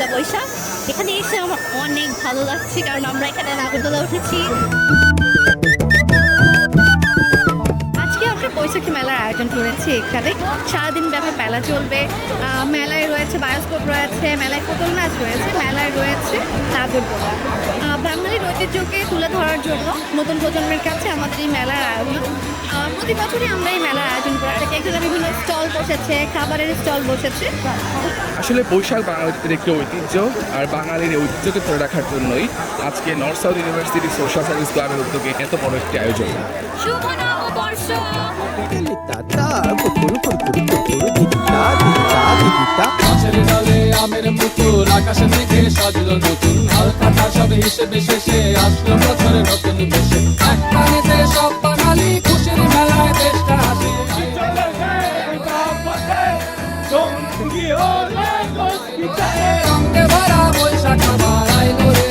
পয়লা বৈশাখ। এখানে এসে আমার অনেক ভালো লাগছে, কারণ আমরা এখানে নাগরদোলা উঠেছি। আজকে আমরা বৈশাখী মেলার আয়োজন করেছি। এখানে সারাদিন ব্যাপী মেলা চলবে। মেলায় রয়েছে বায়োস্কোপ, রয়েছে মেলায় পুতুল নাচ, রয়েছে মেলায় রয়েছে নাগরদোলা। বাঙালির ঐতিহ্যকে তুলে ধরার জন্য নতুন প্রজন্মের কাছে আমাদের এই মেলার আয়োজন। প্রতি বছরই আমরা এই মেলার আয়োজন করে থাকি। এখানে বিভিন্ন স্টল বসেছে, খাবারের স্টল বসেছে। আসলে বৈশাখ বাঙালিদের একটি ঐতিহ্য, আর বাঙালির এই ঐতিহ্যকে ধরে রাখার জন্যই আজকে north south university social service ক্লাবের উদ্যোগে এত বড় একটি আয়োজন। শুভ নববর্ষ। গাছের ডালে আমের মুকুল, আকাশে মেঘে সাজলো নতুন, হালকা সব হিসেবে শেষে আসলো বছরে নতুন বেশে। এক পানিতে সব বাঙালি খুশির মেলায় দেশটা হাসি। রঙে ভরা বৈশাখ আবার আইলো রে,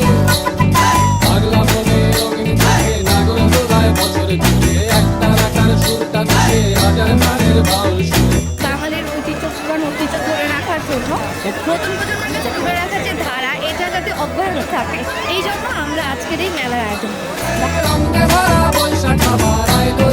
পাগলা মনে রঙিন থাকে নাগরদোলায় বছর ঘুরে, একটা রাখার সুরটা থাকে হাজার মানের বাউল সুরে। বাঙালির ঐতিহ্য পুরানো ঐতিহ্য ধরে রাখার জন্য নতুন প্রজন্মের কাছে তুলে রাখার যে ধারা, এটা যাতে অব্যাহত থাকে, এই জন্য আমরা আজকের এই মেলার আয়োজন করি। রঙে ভরা বৈশাখ আবার আইলো